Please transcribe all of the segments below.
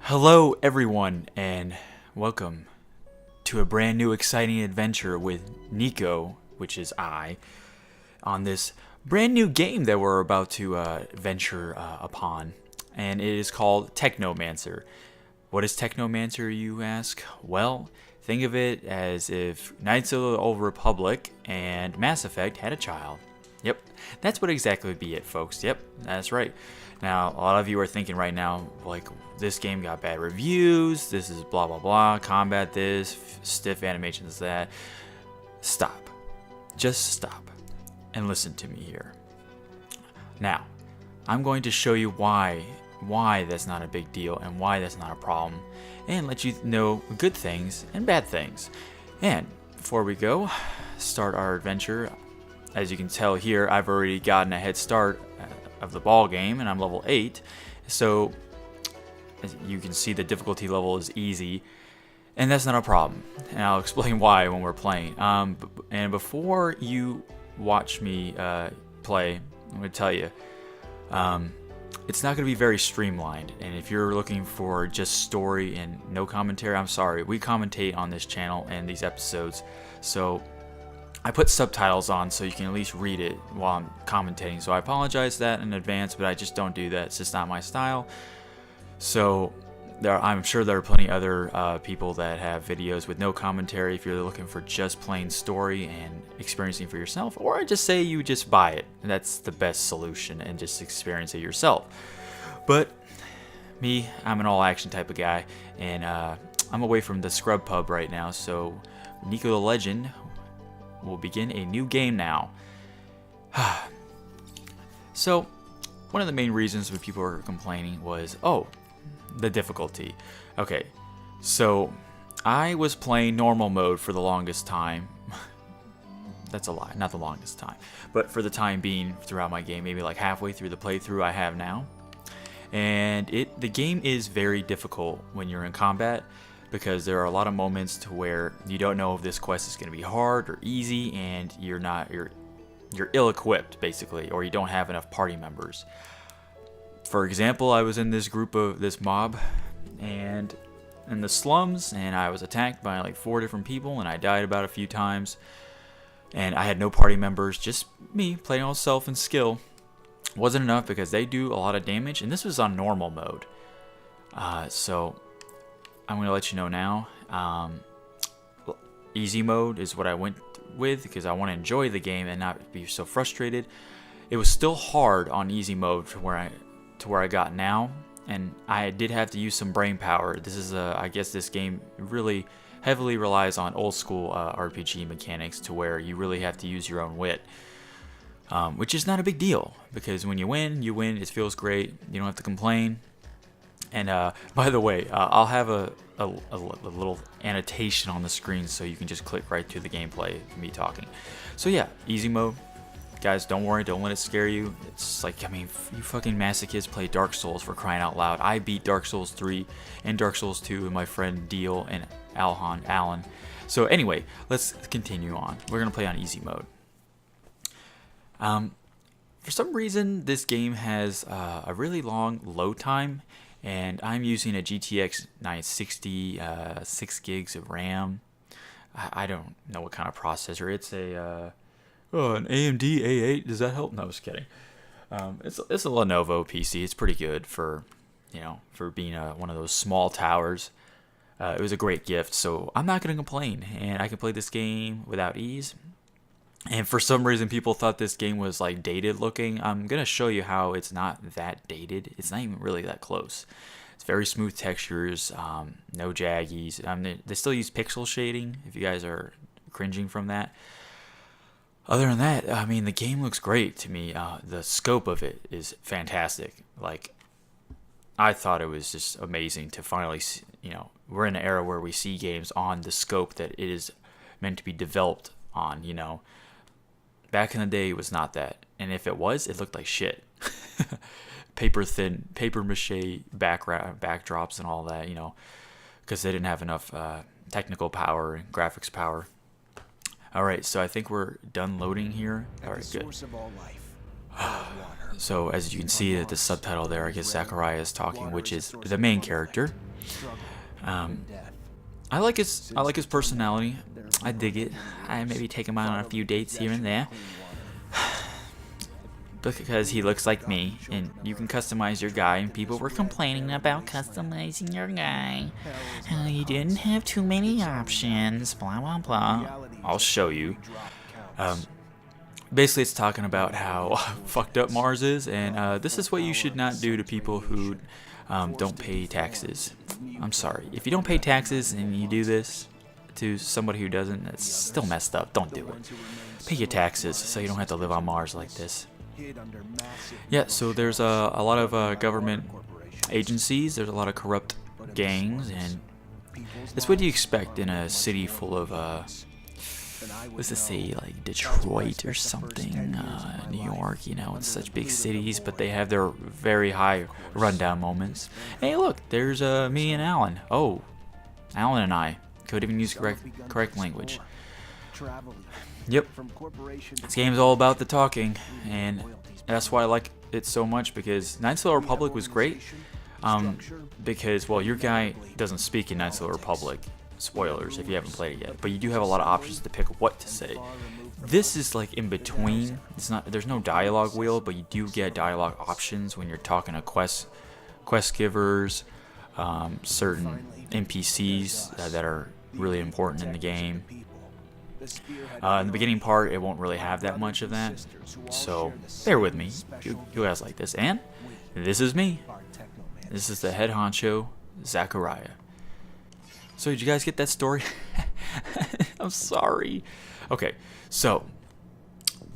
Hello, everyone, and welcome to a brand new exciting adventure with Niko, which is I, on this brand new game that we're about to venture upon, and it is called Technomancer. What is Technomancer, you ask? Well, think of it as if Knights of the Old Republic and Mass Effect had a child. Yep, that's what exactly would be it, folks. Yep, that's right. Now, a lot of you are thinking right now, like, this game got bad reviews, this is blah blah blah, combat this, stiff animations that. Stop. Just stop and listen to me here. Now, I'm going to show you why that's not a big deal and why that's not a problem, and let you know good things and bad things. And before we go, start our adventure. As you can tell here, I've already gotten a head start of the ball game, and I'm level 8. So as you can see, the difficulty level is easy, and that's not a problem. And I'll explain why when we're playing. And before you watch me play, I'm going to tell you, it's not going to be very streamlined. And if you're looking for just story and no commentary, I'm sorry. We commentate on this channel and these episodes, so I put subtitles on so you can at least read it while I'm commentating. So I apologize for that in advance, but I just don't do that. It's just not my style. So I'm sure there are plenty other people that have videos with no commentary if you're looking for just plain story and experiencing for yourself. Or I just say you just buy it. And that's the best solution, and just experience it yourself. But me, I'm an all-action type of guy, and I'm away from the scrub pub right now. So NikoTheLegend will begin a new game now. So one of the main reasons when people were complaining was, the difficulty. Okay, so I was playing normal mode for the longest time. That's a lie, not the longest time, but for the time being throughout my game, maybe like halfway through the playthrough I have now. And the game is very difficult when you're in combat, because there are a lot of moments to where you don't know if this quest is going to be hard or easy, and you're ill-equipped basically, or you don't have enough party members. For example, I was in this mob and in the slums, and I was attacked by like 4 different people, and I died about a few times, and I had no party members, just me playing on self and skill. Wasn't enough because they do a lot of damage, and this was on normal mode. So I'm going to let you know now. Easy mode is what I went with because I want to enjoy the game and not be so frustrated. It was still hard on easy mode to where I got now, and I did have to use some brain power. This is I guess this game really heavily relies on old school RPG mechanics, to where you really have to use your own wit, which is not a big deal, because when you win, it feels great. You don't have to complain. And by the way, I'll have a little annotation on the screen so you can just click right to the gameplay of me talking. So yeah, easy mode. Guys, don't worry, don't let it scare you. It's like, I mean, you fucking masochists play Dark Souls, for crying out loud. I beat Dark Souls 3 and Dark Souls 2 with my friend Deal and Alan. So anyway, let's continue on. We're going to play on easy mode. For some reason, this game has a really long load time, and I'm using a GTX 960, 6 gigs of RAM. I don't know what kind of processor. It's an AMD A8. Does that help? No, just kidding. It's a Lenovo PC. It's pretty good for being one of those small towers. It was a great gift, so I'm not gonna complain, and I can play this game without ease. And for some reason, people thought this game was like dated looking. I'm gonna show you how it's not that dated. It's not even really that close. It's very smooth textures, no jaggies. They still use pixel shading, if you guys are cringing from that. Other than that, I mean, the game looks great to me. The scope of it is fantastic. Like, I thought it was just amazing to finally see, we're in an era where we see games on the scope that it is meant to be developed on, Back in the day, it was not that. And if it was, it looked like shit. Paper thin, paper mache backdrops and all that, because they didn't have enough technical power and graphics power. All right, so I think we're done loading here. All right, good. Source of all life, water. So as you can see at the subtitle there, I guess Zachariah is talking, which is the main character. I like his personality. I dig it. I maybe take him out on a few dates here and there. Because he looks like me, and you can customize your guy, and people were complaining about customizing your guy. You didn't have too many options, blah blah blah. I'll show you. Basically, it's talking about how fucked up Mars is, and this is what you should not do to people who don't pay taxes. I'm sorry. If you don't pay taxes and you do this to somebody who doesn't, it's still messed up. Don't do it. Pay your taxes so you don't have to live on Mars like this. Yeah, so there's a lot of government agencies, there's a lot of corrupt gangs, and that's what you expect in a city full of, what's it say, like Detroit or something, New York, you know, it's such big cities, but they have their very high rundown moments. Hey, look, there's me and Alan. Oh, Alan and I could even use correct language. Yep, this game's all about the talking, and that's why I like it so much, because Knights of the Republic was great, because, well, your guy doesn't speak in Knights of the Republic, spoilers if you haven't played it yet, but you do have a lot of options to pick what to say. This is like in between. There's no dialogue wheel, but you do get dialogue options when you're talking to quest givers, certain NPCs that are really important in the game. In the beginning part, it won't really have that much of that, so bear with me. You guys like this, and this is me. This is the head honcho, Zachariah. So did you guys get that story? I'm sorry. Okay, so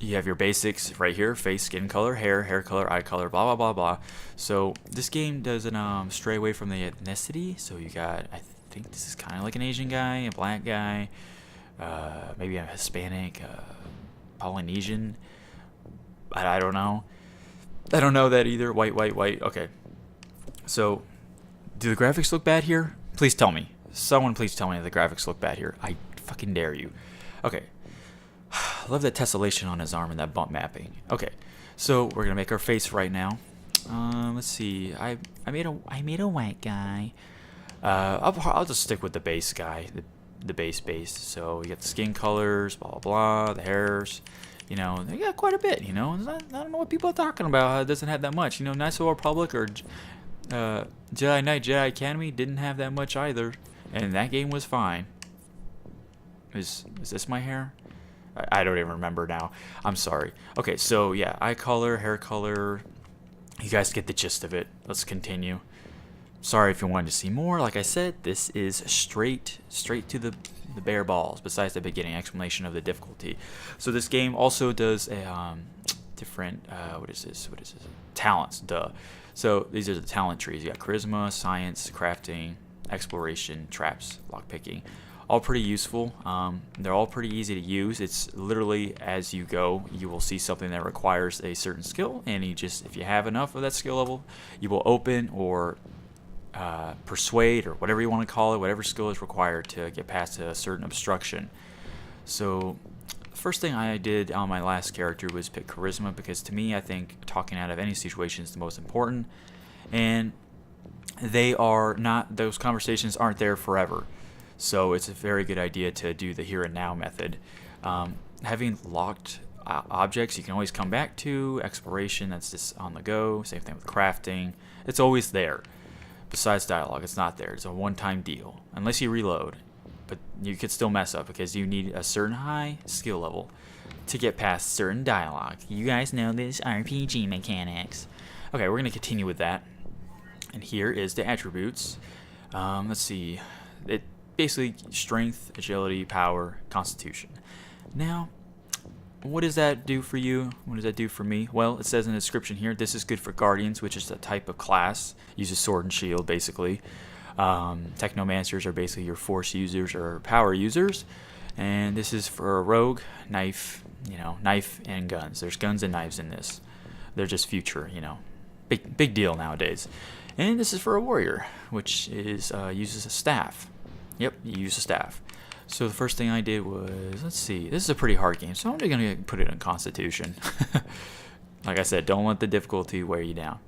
you have your basics right here: face, skin color, hair color, eye color, blah blah blah blah. So this game doesn't stray away from the ethnicity. So you got, I think this is kind of like an Asian guy, a black guy. Maybe a Hispanic, Polynesian. I don't know. I don't know that either. White. Okay. So, do the graphics look bad here? Please tell me. Someone please tell me the graphics look bad here. I fucking dare you. Okay. I love that tessellation on his arm and that bump mapping. Okay. So, we're going to make our face right now. Let's see. I made a white guy. I'll just stick with the base guy. The base. So you got the skin colors, blah blah blah, the hairs, you know, they got quite a bit, you know. I don't know what people are talking about. It doesn't have that much, you know. Knights of the Republic or Jedi Knight, Jedi Academy didn't have that much either, and that game was fine. Is this my hair? I don't even remember now. I'm sorry. Okay, so yeah, eye color, hair color. You guys get the gist of it. Let's continue. Sorry if you wanted to see more. Like I said, this is straight to the bare balls, besides the beginning explanation of the difficulty. So this game also does a different, what is this? Talents, duh. So these are the talent trees. You got charisma, science, crafting, exploration, traps, lockpicking. All pretty useful. They're all pretty easy to use. It's literally as you go, you will see something that requires a certain skill, and if you have enough of that skill level, you will open or persuade, or whatever you want to call it, whatever skill is required to get past a certain obstruction. So the first thing I did on my last character was pick charisma, because to me, I think talking out of any situation is the most important, and those conversations aren't there forever. So it's a very good idea to do the here and now method. Having locked objects you can always come back to, exploration, that's just on the go, same thing with crafting, it's always there. Besides dialogue, it's not there. It's a one-time deal, unless you reload. But you could still mess up because you need a certain high skill level to get past certain dialogue. You guys know this RPG mechanics. Okay, we're going to continue with that. And here is the attributes. Let's see. It basically strength, agility, power, constitution. Now, what does that do for you? What does that do for me? Well, it says in the description here, this is good for Guardians, which is a type of class. Uses sword and shield, basically. Technomancers are basically your force users or power users. And this is for a rogue, knife and guns. There's guns and knives in this. They're just future, big deal nowadays. And this is for a warrior, which is uses a staff. Yep, you use a staff. So the first thing I did was, let's see, this is a pretty hard game, so I'm going to put it in Constitution. Like I said, don't let the difficulty wear you down.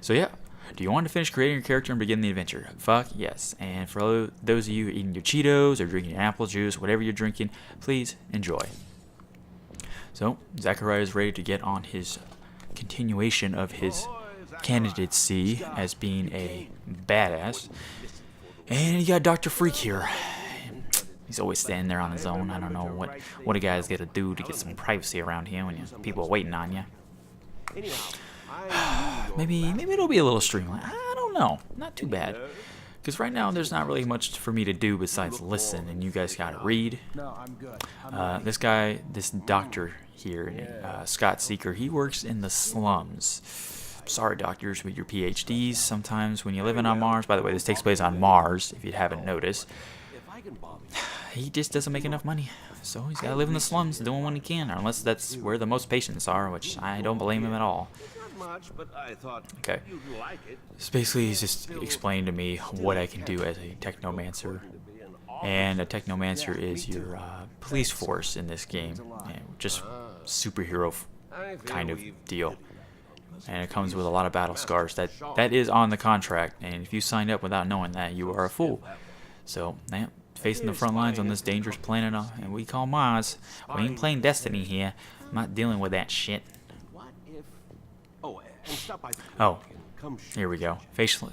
So yeah, do you want to finish creating your character and begin the adventure? Fuck yes. And for those of you eating your Cheetos or drinking your apple juice, whatever you're drinking, please enjoy. So Zachariah is ready to get on his continuation of his candidacy as being a badass. And you got Dr. Freak here. He's always standing there on his own. I don't know what a guy's got to do to get some privacy around here when people are waiting on you. Maybe it'll be a little streamlined. I don't know. Not too bad. Because right now there's not really much for me to do besides listen, and you guys gotta read. This guy, this doctor here, Scott Seeker, he works in the slums. Sorry, doctors, with your PhDs. Sometimes when you're living on Mars, by the way, this takes place on Mars, if you haven't noticed, he just doesn't make enough money. So he's gotta live in the slums doing what he can, unless that's where the most patients are, which I don't blame him at all. Okay. So basically, he's just explained to me what I can do as a Technomancer. And a Technomancer is your police force in this game. Just superhero kind of deal. And it comes with a lot of battle scars. That is on the contract. And if you signed up without knowing that, you are a fool. So, yeah, facing the front lines on this dangerous planet, and we call Mars. We ain't playing Destiny here. I'm not dealing with that shit. Oh, here we go.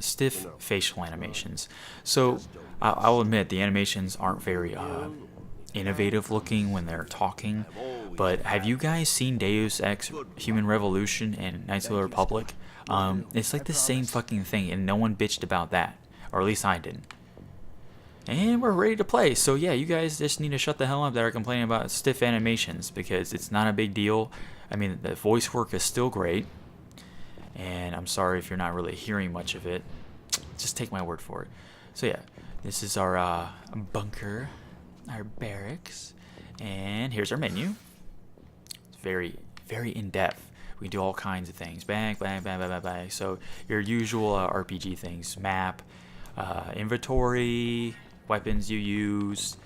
Stiff facial animations. So, I'll admit the animations aren't very innovative looking when they're talking. But have you guys seen Deus Ex Human Revolution and Knights of the Republic? It's like the same fucking thing, and no one bitched about that. Or at least I didn't. And we're ready to play. So yeah, you guys just need to shut the hell up that are complaining about stiff animations, because it's not a big deal. I mean, the voice work is still great. And I'm sorry if you're not really hearing much of it. Just take my word for it. So yeah, this is our bunker, our barracks. And here's our menu. It's very, very in-depth. We do all kinds of things. Bang, bang, bang, bang, bang, bang. So your usual RPG things. Map, inventory, weapons you use,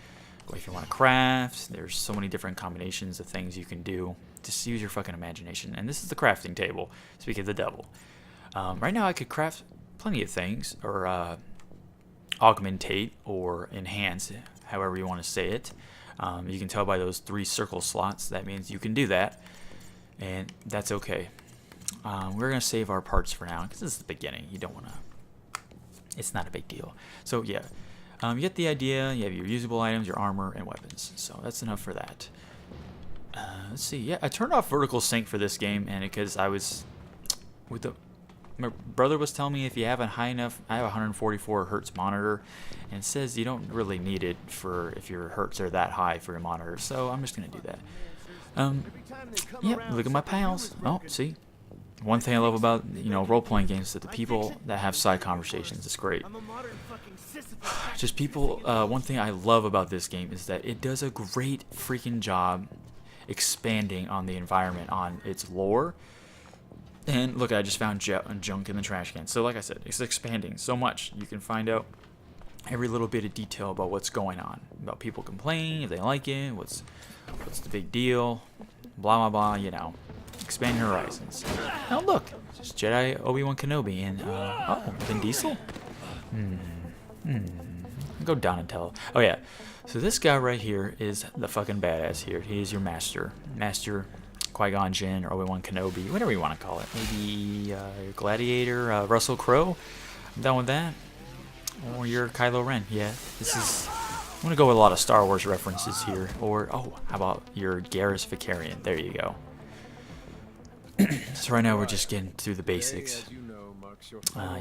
if you want to craft. There's so many different combinations of things you can do. Just use your fucking imagination. And this is the crafting table, speaking of the devil. Right now I could craft plenty of things, or augmentate or enhance, however you want to say it. You can tell by those 3 circle slots, that means you can do that, and that's okay. We're going to save our parts for now, because this is the beginning. You don't want to, it's not a big deal. So yeah, you get the idea. You have your usable items, your armor, and weapons. So that's enough for that. Let's see. Yeah, I turned off vertical sync for this game, and because I was with my brother was telling me if you have a high enough, I have a 144 hertz monitor, and it says you don't really need it for if your hertz are that high for your monitor. So I'm just gonna do that. Yeah, look at my pals. Oh, see. One thing I love about, role-playing games is that the people that have side conversations is great. Just people, one thing I love about this game is that it does a great freaking job expanding on the environment, on its lore. And look, I just found junk in the trash can. So like I said, it's expanding so much. You can find out every little bit of detail about what's going on, about people complaining, if they like it, what's the big deal, blah, blah, blah, expand your horizons. Oh, look, it's Jedi Obi-Wan Kenobi and, Vin Diesel? Go down and tell. Oh, yeah. So this guy right here is the fucking badass here. He is your master. Master Qui-Gon Jinn or Obi-Wan Kenobi, whatever you want to call it. Maybe your gladiator, Russell Crowe. I'm done with that. Or you're Kylo Ren. Yeah, I'm going to go with a lot of Star Wars references here. Or, how about your Garrus Vicarian? There you go. So right now we're just getting through the basics.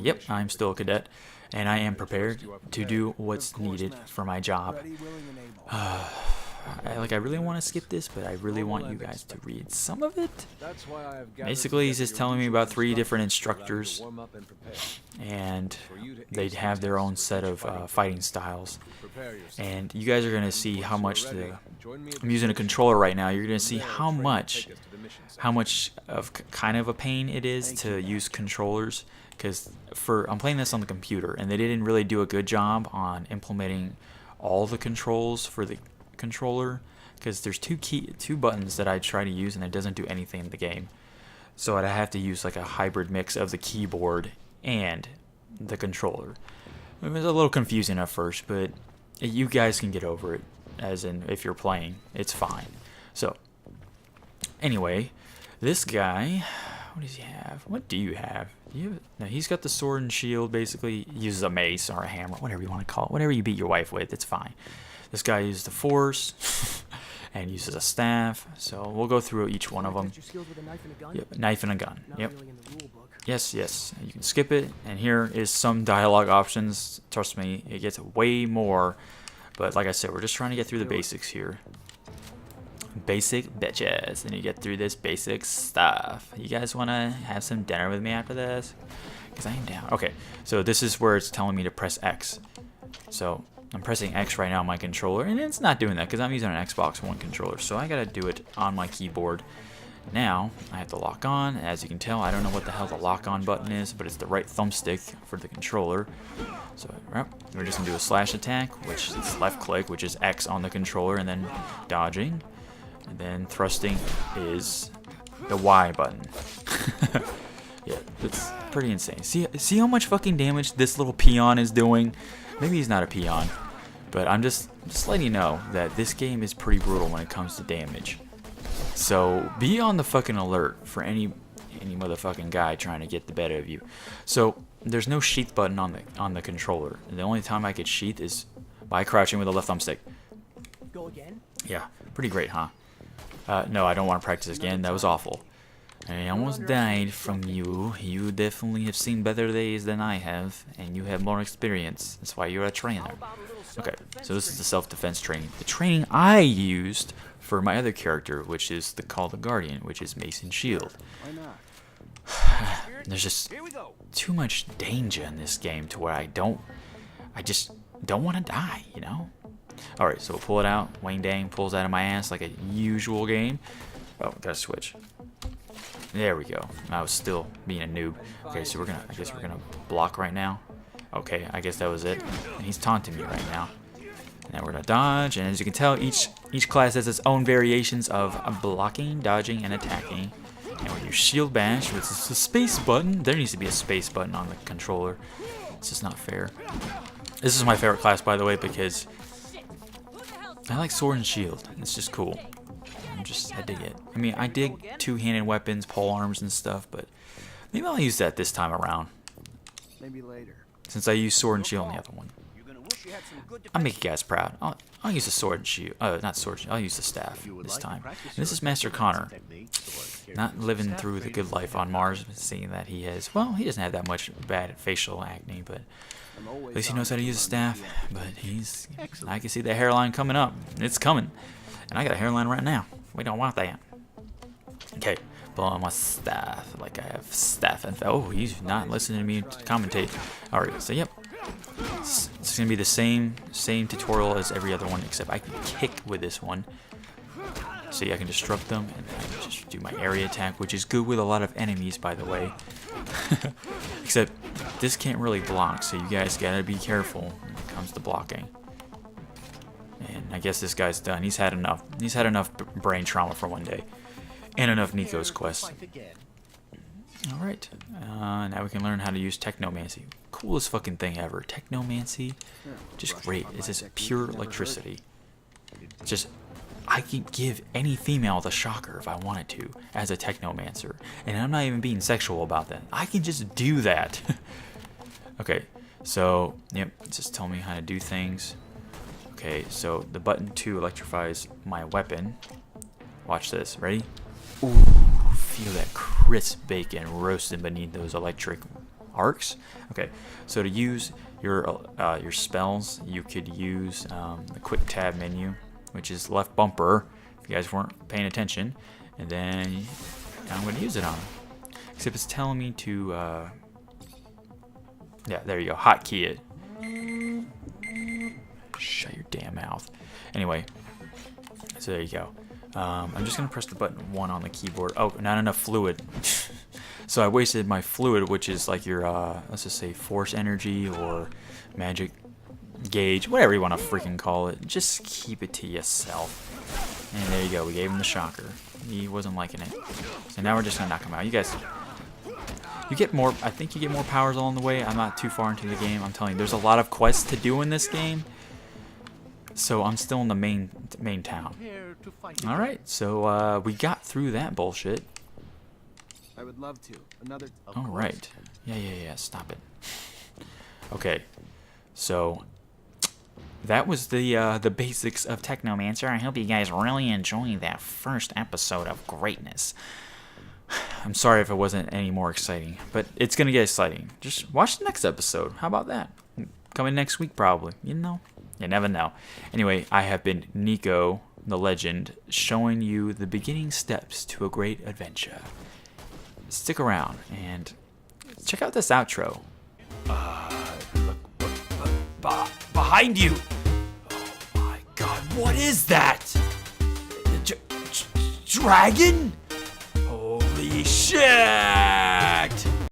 Yep, I'm still a cadet, and I am prepared to do what's needed for my job. I really want to skip this, but I really want you guys to read some of it. Basically, he's just telling me about 3 different instructors, and they have their own set of fighting styles. And you guys are going to see how much I'm using a controller right now. You're going to see how much of kind of a pain it is to use controllers, because I'm playing this on the computer, and they didn't really do a good job on implementing all the controls for the controller, because there's two buttons that I try to use and it doesn't do anything in the game. So I'd have to use like a hybrid mix of the keyboard and the controller. It was a little confusing at first, but you guys can get over it. As in, if you're playing, it's fine. So, anyway, this guy, what does he have? What do you have? No, he's got the sword and shield, basically. He uses a mace or a hammer, whatever you want to call it. Whatever you beat your wife with, it's fine. This guy uses the force and uses a staff. So we'll go through each one of them. Yep, knife and a gun. Yep. Yes, yes. You can skip it. And here is some dialogue options. Trust me, it gets way more. But like I said, we're just trying to get through the basics here. Basic bitches. And you get through this basic stuff. You guys want to have some dinner with me after this? Because I am down. Okay, so this is where it's telling me to press X. So I'm pressing X right now on my controller. And it's not doing that because I'm using an Xbox One controller. So I got to do it on my keyboard. Now, I have to lock on. As you can tell, I don't know what the hell the lock on button is, but it's the right thumbstick for the controller. So, we're just going to do a slash attack, which is left click, which is X on the controller, and then dodging. And then thrusting is the Y button. Yeah, it's pretty insane. See how much fucking damage this little peon is doing? Maybe he's not a peon, but I'm just letting you know that this game is pretty brutal when it comes to damage. So be on the fucking alert for any motherfucking guy trying to get the better of you. So there's no sheath button on the controller. And the only time I could sheath is by crouching with the left thumbstick. Go again? Yeah, pretty great, huh? No, I don't want to practice again. That was awful. I almost died from you. You definitely have seen better days than I have, and you have more experience. That's why you're a trainer. Okay, so this is the self-defense training. The training I used for my other character, which is called the Guardian, which is Mace and Shield. There's just too much danger in this game to where I just don't want to die, you know? Alright, so we'll pull it out. Wayne Dang pulls out of my ass like a usual game. Oh, gotta switch. There we go. I was still being a noob. Okay, so I guess we're gonna block right now. Okay, I guess that was it. And he's taunting me right now. Now we're gonna dodge, and as you can tell, each class has its own variations of blocking, dodging, and attacking. And when you shield bash, which is the space button, there needs to be a space button on the controller. It's just not fair. This is my favorite class, by the way, because I like sword and shield. It's just cool. I dig it. I mean, I dig two-handed weapons, pole arms, and stuff, but maybe I'll use that this time around. Maybe later. Since I used sword and shield on the other one. I'll make you guys proud. I'll use the sword and shield. Not sword. I'll use the staff this time. And this is Master Connor, not living through the good life on Mars, seeing that he has. Well, he doesn't have that much bad facial acne, but at least he knows how to use a staff. But I can see the hairline coming up. It's coming, and I got a hairline right now. We don't want that. Okay, blow on my staff like I have staff. And oh, he's not listening to me commentate. All right, so yep. It's gonna be the same tutorial as every other one, except I can kick with this one. See, I can disrupt them, and I can just do my area attack, which is good with a lot of enemies, by the way. Except this can't really block, so you guys gotta be careful when it comes to blocking. And I guess this guy's done. He's had enough. He's had enough brain trauma for one day, and enough Niko's quest. All right, now we can learn how to use Technomancer. Coolest fucking thing ever. Technomancer, just great. It's just pure electricity. Just, I can give any female the shocker if I wanted to as a Technomancer, and I'm not even being sexual about that. I can just do that. Okay, so yep, just tell me how to do things. Okay, so the button 2 electrifies my weapon. Watch this. Ready? Ooh. Feel that crisp bacon roasting beneath those electric arcs. Okay, so to use your spells, you could use the quick tab menu, which is left bumper, if you guys weren't paying attention, and then I'm going to use it on them. Except it's telling me to, yeah, there you go, hotkey it. Shut your damn mouth. Anyway, so there you go. I'm just going to press the button 1 on the keyboard. Oh, not enough fluid. So I wasted my fluid, which is like your, let's just say force energy or magic gauge, whatever you want to freaking call it. Just keep it to yourself. And there you go. We gave him the shocker. He wasn't liking it. So now we're just gonna knock him out. You guys, you get more. I think you get more powers along the way. I'm not too far into the game. I'm telling you, there's a lot of quests to do in this game. So I'm still in the main town. All right. So we got through that bullshit. I would love to. Another. All right. Yeah. Stop it. Okay. So that was the basics of Technomancer. I hope you guys really enjoyed that first episode of greatness. I'm sorry if it wasn't any more exciting, but it's gonna get exciting. Just watch the next episode. How about that? Coming next week, probably. You know, you never know. Anyway, I have been Niko, the legend, showing you the beginning steps to a great adventure. Stick around and check out this outro. Look, behind you! Oh my god, what is that? Dragon?